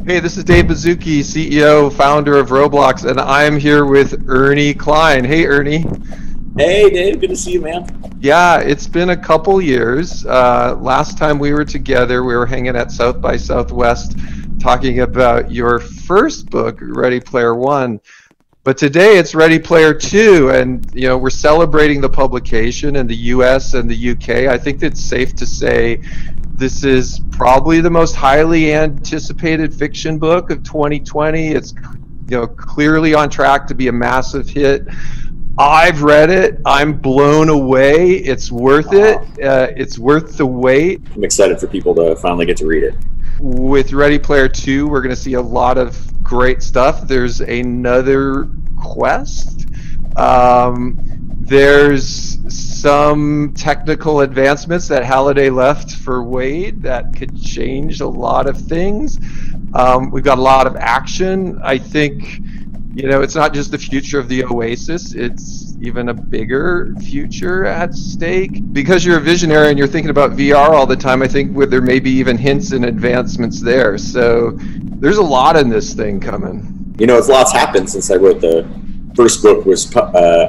Hey, this is Dave Baszucki, CEO, founder of ROBLOX, and I'm here with Ernie Cline. Hey, Ernie. Hey, Dave. Good to see you, man. Yeah, it's been a couple years. Last time we were together, we were hanging at South by Southwest talking about your first book, Ready Player One. But today it's Ready Player Two, and we're celebrating the publication in the US and the UK. I think it's safe to say this is probably the most highly anticipated fiction book of 2020. It's clearly on track to be a massive hit. I've read it. I'm blown away. It's worth it. It's worth the wait. I'm excited for people to finally get to read it. With Ready Player 2, we're going to see a lot of great stuff. There's another quest. There's some technical advancements that Halliday left for Wade that could change a lot of things. We've got a lot of action. I think it's not just the future of the Oasis, it's even a bigger future at stake. Because you're a visionary and you're thinking about VR all the time, I think there may be even hints and advancements there. So there's a lot in this thing coming. It's lots happened since I wrote the first book.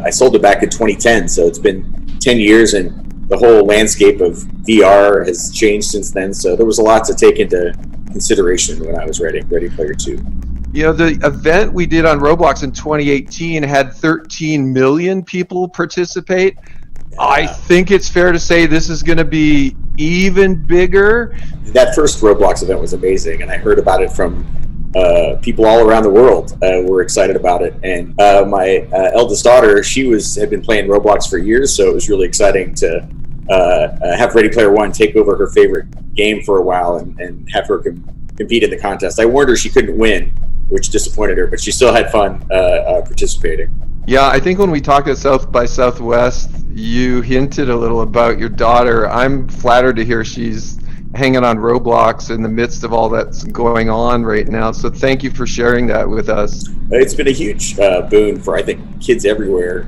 I sold it back in 2010, so it's been 10 years and the whole landscape of VR has changed since then. So there was a lot to take into consideration when I was writing Ready Player 2. The event we did on ROBLOX in 2018 had 13 million people participate. Yeah. I think it's fair to say this is going to be even bigger. That first ROBLOX event was amazing, and I heard about it from people all around the world were excited about it. And my eldest daughter, had been playing ROBLOX for years, so it was really exciting to have Ready Player One take over her favorite game for a while and have her compete in the contest. I warned her she couldn't win, which disappointed her, but she still had fun participating. Yeah, I think when we talked at South by Southwest, you hinted a little about your daughter. I'm flattered to hear she's hanging on ROBLOX in the midst of all that's going on right now. So thank you for sharing that with us. It's been a huge boon for, I think, kids everywhere,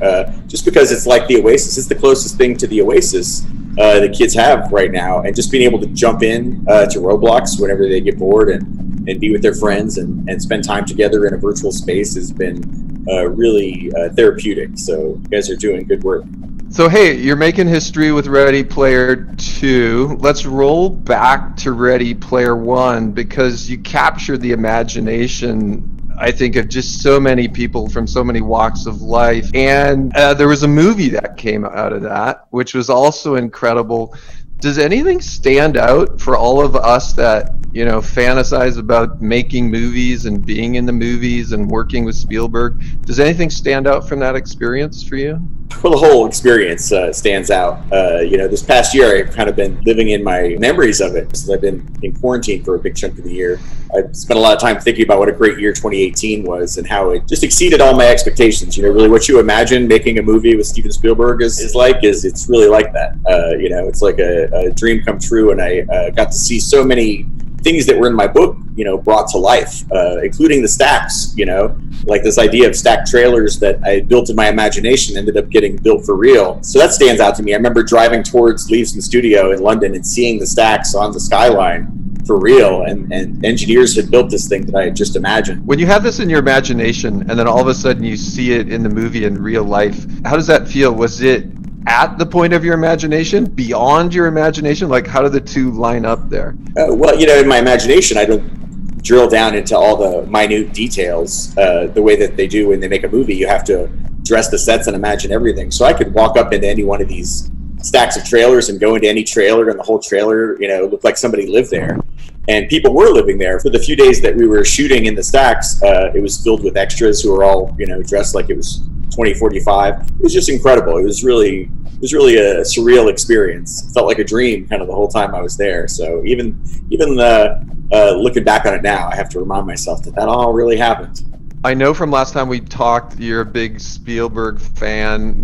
just because it's like the Oasis. It's the closest thing to the Oasis that kids have right now. And just being able to jump in to ROBLOX whenever they get bored and be with their friends and spend time together in a virtual space has been really therapeutic. So you guys are doing good work. So hey, you're making history with Ready Player 2. Let's roll back to Ready Player 1 because you captured the imagination, I think, of just so many people from so many walks of life. And there was a movie that came out of that, which was also incredible. Does anything stand out for all of us that fantasize about making movies and being in the movies and working with Spielberg? Does anything stand out from that experience for you? Well, the whole experience stands out. This past year I've kind of been living in my memories of it since I've been in quarantine for a big chunk of the year. I've spent a lot of time thinking about what a great year 2018 was and how it just exceeded all my expectations. Really what you imagine making a movie with Steven Spielberg is it's really like that. It's like a dream come true, and I got to see so many things that were in my book, brought to life, including the stacks, like this idea of stacked trailers that I built in my imagination ended up getting built for real. So that stands out to me. I remember driving towards Leavesden Studio in London and seeing the stacks on the skyline for real, and engineers had built this thing that I had just imagined. When you have this in your imagination and then all of a sudden you see it in the movie in real life, how does that feel? Was it at the point of your imagination, beyond your imagination? Like, how do the two line up there? Well, in my imagination, I don't drill down into all the minute details the way that they do when they make a movie. You have to dress the sets and imagine everything. So I could walk up into any one of these stacks of trailers and go into any trailer, and the whole trailer, looked like somebody lived there. And people were living there. For the few days that we were shooting in the stacks, it was filled with extras who were all, dressed like it was 2045. It was just incredible. It was really a surreal experience. It felt like a dream kind of the whole time I was there. So even looking back on it now, I have to remind myself that all really happened. I know from last time we talked, you're a big Spielberg fan.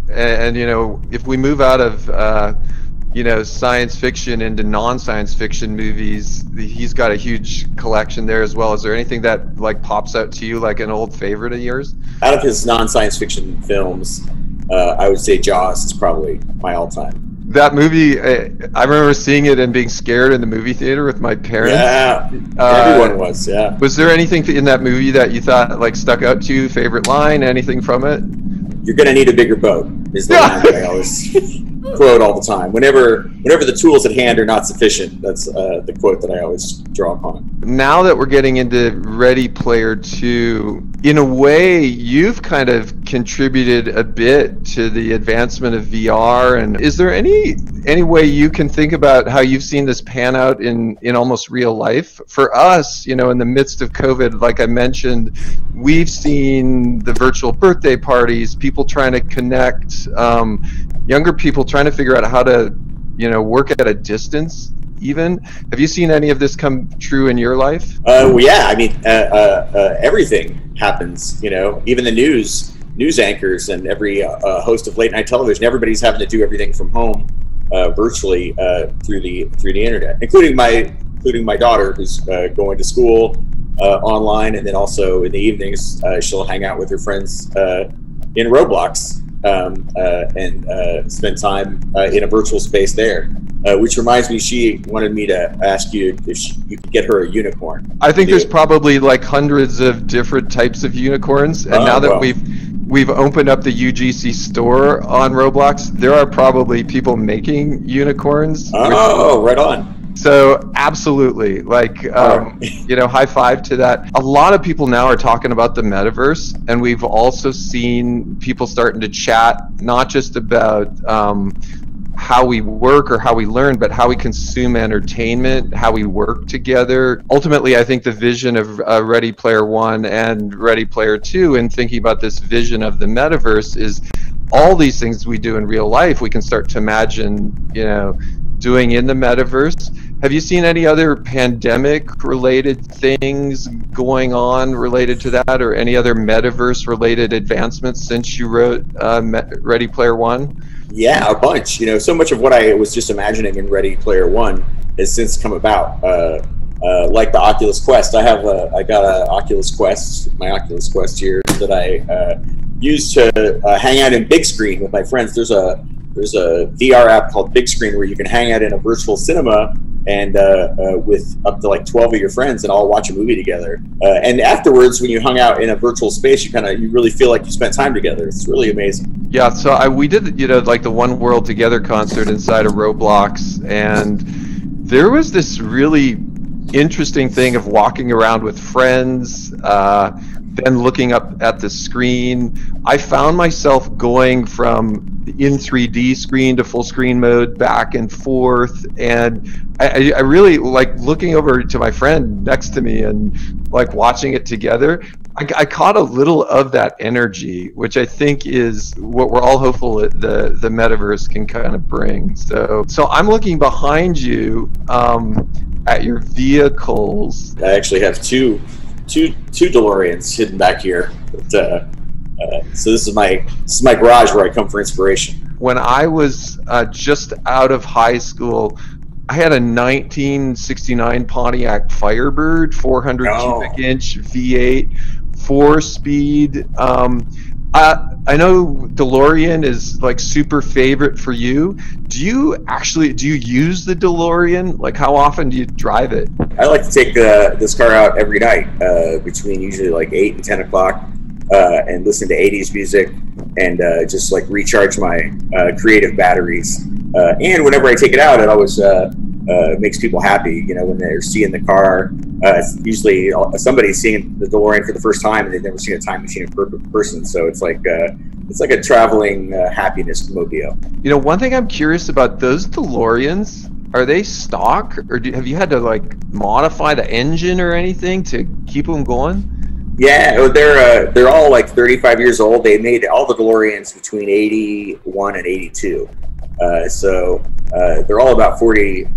If we move out of science fiction into non-science fiction movies, he's got a huge collection there as well. Is there anything that pops out to you like an old favorite of yours? Out of his non-science fiction films, I would say Jaws is probably my all-time. That movie, I remember seeing it and being scared in the movie theater with my parents. Yeah, everyone was. Yeah. Was there anything in that movie that you thought like stuck out to you? Favorite line? Anything from it? You're gonna need a bigger boat is the line that I always quote all the time. Whenever the tools at hand are not sufficient, that's the quote that I always draw upon. Now that we're getting into Ready Player 2, in a way, you've kind of contributed a bit to the advancement of VR. And is there any way you can think about how you've seen this pan out in almost real life? For us, in the midst of COVID, like I mentioned, we've seen the virtual birthday parties, people trying to connect, younger people trying to figure out how to, work at a distance. Even have you seen any of this come true in your life? Well, yeah, I mean, everything happens. Even the news anchors and every host of late night television. Everybody's having to do everything from home, virtually through the internet, including my daughter, who's going to school online, and then also in the evenings she'll hang out with her friends in ROBLOX and spend time in a virtual space there. Which reminds me, she wanted me to ask you if you could get her a unicorn. I think there's probably like hundreds of different types of unicorns, and now that we've opened up the UGC store on ROBLOX, there are probably people making unicorns. Oh, right on. So absolutely, high five to that. A lot of people now are talking about the metaverse, and we've also seen people starting to chat not just about how we work or how we learn, but how we consume entertainment, how we work together. Ultimately, I think the vision of Ready Player 1 and Ready Player 2, and thinking about this vision of the metaverse, is all these things we do in real life, we can start to imagine, doing in the metaverse. Have you seen any other pandemic-related things going on related to that, or any other metaverse-related advancements since you wrote Ready Player 1? Yeah, a bunch. So much of what I was just imagining in Ready Player 1 has since come about. Like the Oculus Quest, I got a Oculus Quest, my Oculus Quest here, that I use to hang out in big screen with my friends. There's a VR app called Big Screen where you can hang out in a virtual cinema and with up to like 12 of your friends and all watch a movie together. And afterwards, when you hung out in a virtual space, you really feel like you spent time together. It's really amazing. Yeah, so we did like the One World Together concert inside of ROBLOX, and there was this really interesting thing of walking around with friends, then looking up at the screen. I found myself going from in 3D screen to full screen mode back and forth, and I really like looking over to my friend next to me and like watching it together. I caught a little of that energy, which I think is what we're all hopeful that the metaverse can kind of bring. So I'm looking behind you at your vehicles. I actually have two DeLoreans hidden back here. But, so this is my garage where I come for inspiration. When I was just out of high school, I had a 1969 Pontiac Firebird, 400 cubic inch V8, 4-speed. I know DeLorean is like super favorite for you. Do you use the DeLorean? Like, how often do you drive it? I like to take this car out every night between usually like 8 and 10 o'clock and listen to 80s music and just like recharge my creative batteries. And whenever I take it out, it always makes people happy. When they're seeing the car, it's usually somebody's seeing the DeLorean for the first time and they've never seen a time machine in person. So it's like a traveling happiness mobile. One thing I'm curious about, those DeLoreans, are they stock, or have you had to like modify the engine or anything to keep them going? Yeah, they're all like 35 years old. They made all the DeLoreans between 81 and 82. So they're all about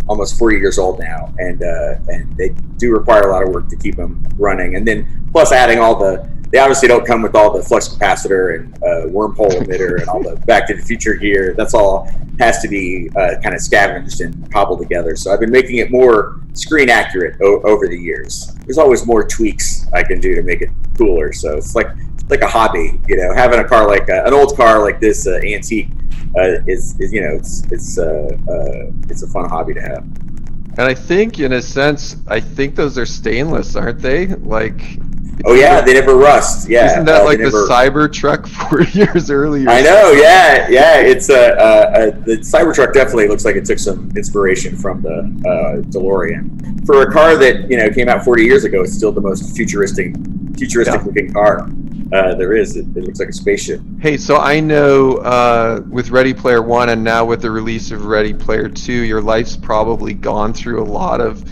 almost 40 years old now, and they do require a lot of work to keep them running. And then plus adding they obviously don't come with all the flux capacitor and wormhole emitter and all the Back to the Future gear. That's all has to be kind of scavenged and cobbled together. So I've been making it more screen accurate over the years. There's always more tweaks I can do to make it cooler. So it's like a hobby, having a car like an old car like this antique is you know, it's a fun hobby to have. And I think, in a sense, I think those are stainless, aren't they? Like, oh yeah, they never rust. Yeah, isn't that like the Cybertruck 40 years earlier? I know. Yeah, yeah. It's the Cybertruck definitely looks like it took some inspiration from the DeLorean. For a car that, you know, came out 40 years ago, it's still the most futuristic looking car there is. It looks like a spaceship. Hey, so I know with Ready Player One and now with the release of Ready Player Two, your life's probably gone through a lot of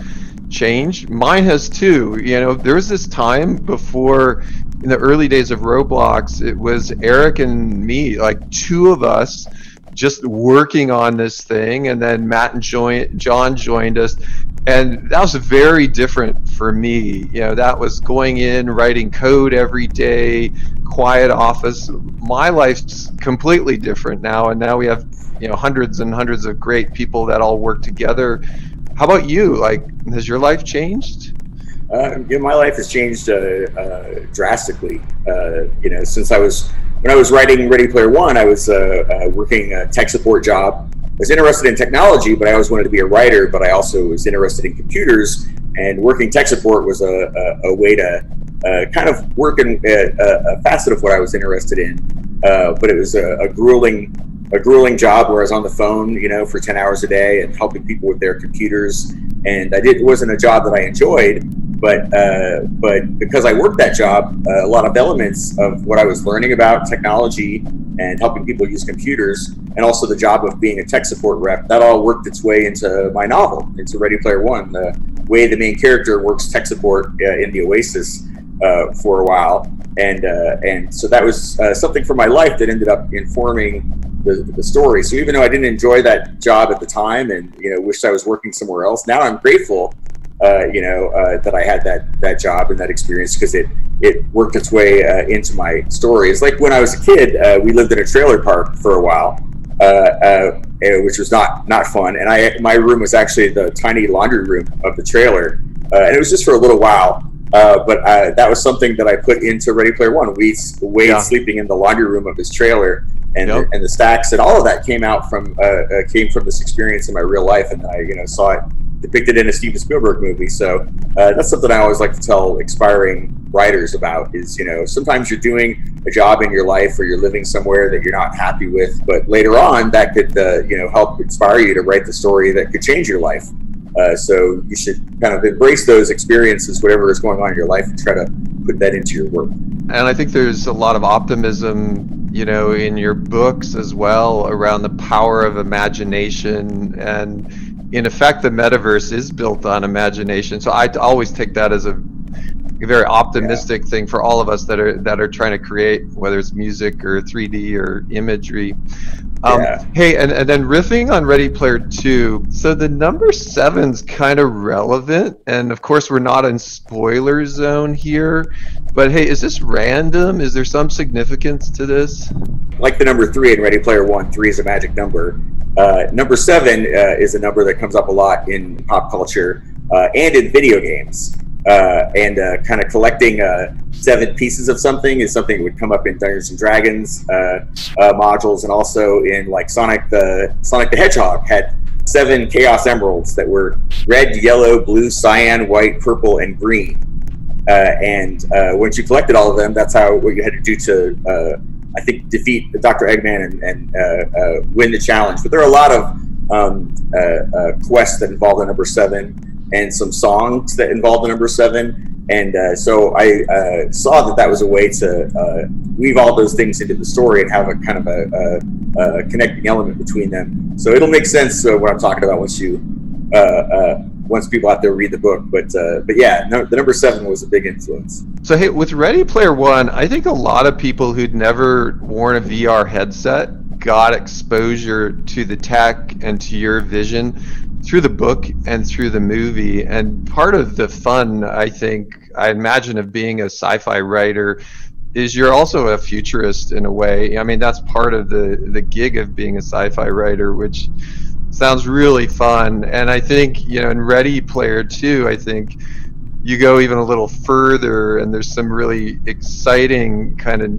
change. Mine has too. You know, there was this time before, in the early days of Roblox, it was Eric and me, like two of us, just working on this thing, and then Matt and John joined us. And that was very different for me. You know, that was going in, writing code every day, quiet office. My life's completely different now, and now we have, you know, hundreds and hundreds of great people that all work together. How about you? Like, has your life changed? Yeah, my life has changed drastically. You know, since when I was writing Ready Player One, I was working a tech support job. I was interested in technology, but I always wanted to be a writer, but I also was interested in computers, and working tech support was a way to kind of work in a facet of what I was interested in. But it was a grueling job where I was on the phone, you know, for 10 hours a day and helping people with their computers. And it wasn't a job that I enjoyed, but because I worked that job, a lot of elements of what I was learning about technology and helping people use computers, and also the job of being a tech support rep, that all worked its way into my novel, into Ready Player One. The way the main character works tech support in the Oasis for a while, and so that was something from my life that ended up informing the story. So even though I didn't enjoy that job at the time, and, you know, wished I was working somewhere else, now I'm grateful, you know, that I had that job and that experience, because it worked its way into my story. It's like when I was a kid, we lived in a trailer park for a while, which was not fun. And my room was actually the tiny laundry room of the trailer, and it was just for a little while. But that was something that I put into Ready Player One. Wade sleeping in the laundry room of his trailer, and and the stacks, and all of that came from this experience in my real life, and I, you know, saw it depicted in a Steven Spielberg movie. So that's something I always like to tell aspiring writers about, is, you know, sometimes you're doing a job in your life, or you're living somewhere that you're not happy with, but later on that could you know, help inspire you to write the story that could change your life. So you should kind of embrace those experiences, whatever is going on in your life, and try to put that into your work. And I think there's a lot of optimism, you know, in your books as well, around the power of imagination. And in effect, the metaverse is built on imagination. So I always take that as a very optimistic thing for all of us that are trying to create, whether it's music or 3D or imagery. Hey, and then riffing on Ready Player Two, so the number 7's kind of relevant, and of course we're not in spoiler zone here, but hey, is this random? Is there some significance to this? Like the number 3 in Ready Player One, 3 is a magic number. Number 7 is a number that comes up a lot in pop culture and in video games. And kind of collecting 7 pieces of something is something that would come up in Dungeons and Dragons modules, and also in, like, Sonic the Hedgehog had 7 Chaos Emeralds that were red, yellow, blue, cyan, white, purple, and green. And once you collected all of them, that's what you had to do to, I think, defeat Dr. Eggman and win the challenge. But there are a lot of quests that involve the number 7, and some songs that involve the number 7. And so I saw that was a way to weave all those things into the story and have a kind of a connecting element between them. So it'll make sense what I'm talking about once people out there read the book. But yeah, the number 7 was a big influence. So hey, with Ready Player One, I think a lot of people who'd never worn a VR headset got exposure to the tech and to your vision through the book and through the movie. And part of the fun, I imagine, of being a sci-fi writer is you're also a futurist in a way. I mean, that's part of the gig of being a sci-fi writer, which sounds really fun. And I think, you know, in Ready Player Two, I think you go even a little further, and there's some really exciting kind of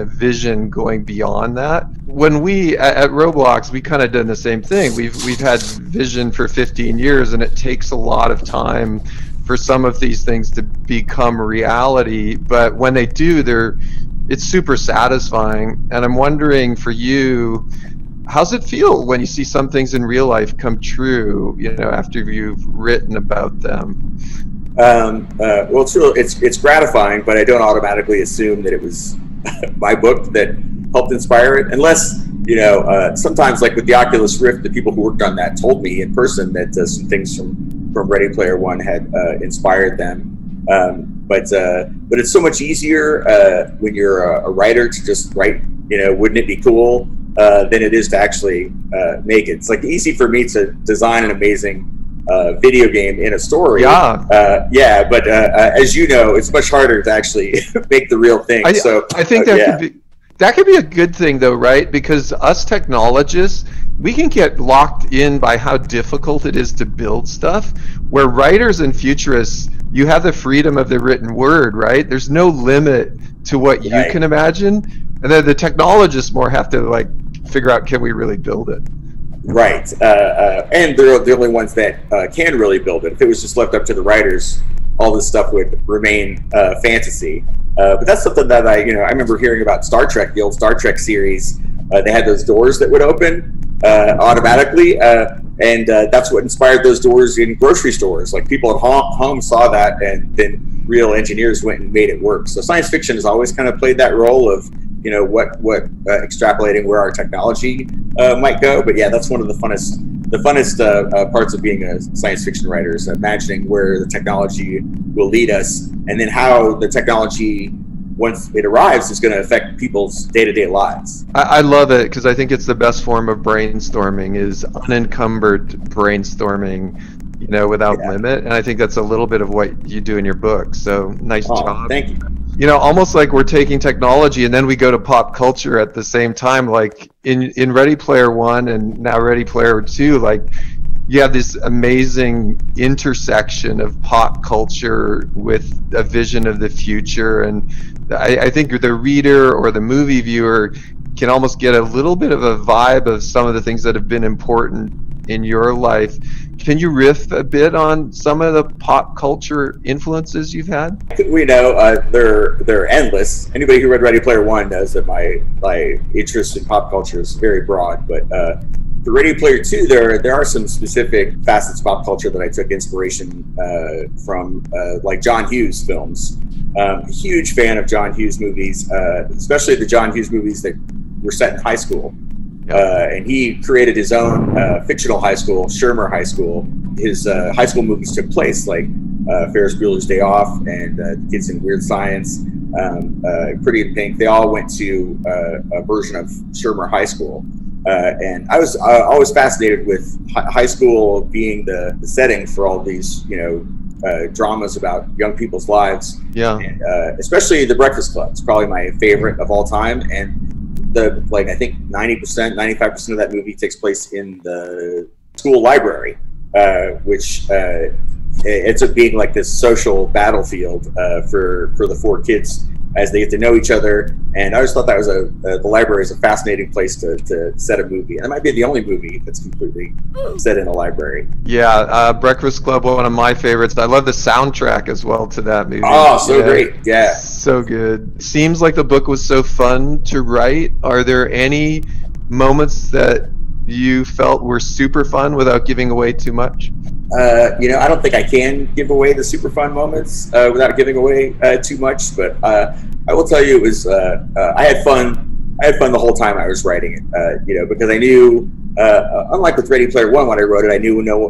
vision going beyond that. When we at ROBLOX, we kind of done the same thing. We've had vision for 15 years, and it takes a lot of time for some of these things to become reality. But when they do, it's super satisfying. And I'm wondering for you, how's it feel when you see some things in real life come true, after you've written about them? Well, it's gratifying, but I don't automatically assume that it was my book that helped inspire it, unless sometimes, like with the Oculus Rift, the people who worked on that told me in person that some things from Ready Player One had inspired them. But it's so much easier when you're a writer to just write. Wouldn't it be cool? Than it is to actually make it. It's like easy for me to design an amazing video game in a story. Yeah. But as you know, it's much harder to actually make the real thing. I think that could be a good thing, though, right? Because us technologists, we can get locked in by how difficult it is to build stuff. Where writers and futurists, you have the freedom of the written word, right? There's no limit to what you can imagine, and then the technologists more have to figure out, can we really build it? Right, and they're the only ones that can really build it. If it was just left up to the writers, all this stuff would remain fantasy. But that's something that I remember hearing about Star Trek, the old Star Trek series. They had those doors that would open automatically, and that's what inspired those doors in grocery stores. Like people at home saw that, and then real engineers went and made it work. So science fiction has always kind of played that role of extrapolating where our technology might go. But yeah, that's one of the funnest parts of being a science fiction writer, is imagining where the technology will lead us, and then how the technology, once it arrives, is going to affect people's day-to-day lives. I love it, because I think it's the best form of brainstorming, is unencumbered brainstorming, without limit. And I think that's a little bit of what you do in your book. So nice job. Thank you. Almost like we're taking technology and then we go to pop culture at the same time. Like in Ready Player One and now Ready Player Two, you have this amazing intersection of pop culture with a vision of the future. And I think the reader or the movie viewer can almost get a little bit of a vibe of some of the things that have been important in your life. Can you riff a bit on some of the pop culture influences you've had? We know they're endless. Anybody who read Ready Player One knows that my interest in pop culture is very broad. But for Ready Player Two, there are some specific facets of pop culture that I took inspiration from, like John Hughes films. Huge fan of John Hughes movies, especially the John Hughes movies that were set in high school. And he created his own fictional high school, Shermer High School. His high school movies took place, like Ferris Bueller's Day Off and Kids in Weird Science, Pretty in Pink. They all went to a version of Shermer High School. And I was always fascinated with high school being the setting for all these, dramas about young people's lives. Yeah. And, especially The Breakfast Club. It's probably my favorite of all time. And I think 90%, 95% of that movie takes place in the school library, which ends up being like this social battlefield for the four kids as they get to know each other. And I always thought that was the library is a fascinating place to set a movie. And it might be the only movie that's completely set in a library. Yeah, Breakfast Club, one of my favorites. I love the soundtrack as well to that movie. Oh, so great. Yeah. So good. Seems like the book was so fun to write. Are there any moments that you felt were super fun without giving away too much? I don't think I can give away the super fun moments without giving away too much. But I will tell you, it was I had fun. I had fun the whole time I was writing it. Because I knew, unlike with Ready Player One, when I wrote it,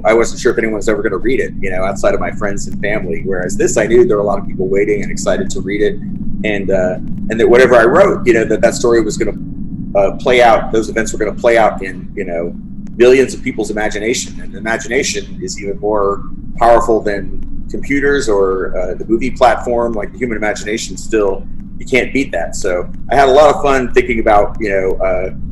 I wasn't sure if anyone was ever going to read it. Outside of my friends and family. Whereas this, I knew there were a lot of people waiting and excited to read it, and that whatever I wrote, that story was going to play out. Those events were going to play out in millions of people's imagination, and imagination is even more powerful than computers or the movie platform. Like the human imagination, still, you can't beat that. So I had a lot of fun thinking about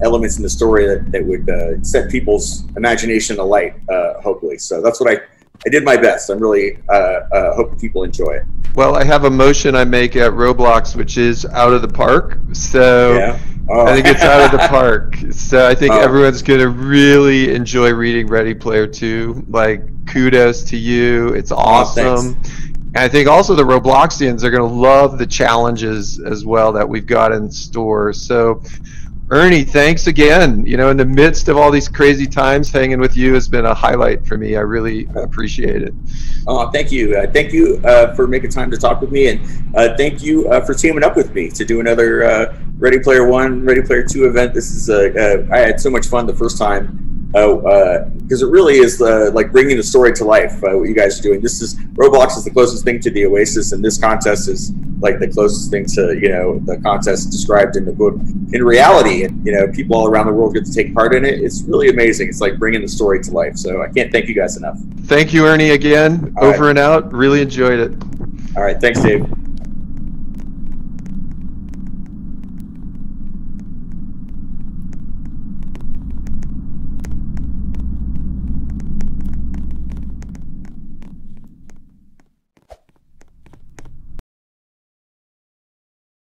elements in the story that would set people's imagination alight, hopefully. So that's what I did my best. I'm really hope people enjoy it. Well, I have a motion I make at ROBLOX, which is out of the park. So Yeah. Oh. I think it's out of the park. So I think everyone's going to really enjoy reading Ready Player 2. Like, kudos to you. It's awesome. And I think also the Robloxians are going to love the challenges as well that we've got in store. So, Ernie, thanks again. You know, in the midst of all these crazy times, hanging with you has been a highlight for me. I really appreciate it. Oh, thank you. Thank you for making time to talk with me, and thank you for teaming up with me to do another Ready Player 1, Ready Player 2 event. This is I had so much fun the first time because it really is like bringing the story to life. What you guys are doing. This is ROBLOX is the closest thing to the Oasis, and this contest is like the closest thing to, you know, the contest described in the book in reality. And, you know, people all around the world get to take part in it. It's really amazing. It's like bringing the story to life. So I can't thank you guys enough. Thank you, Ernie, again. Over and out. Really enjoyed it. All right. Thanks, Dave.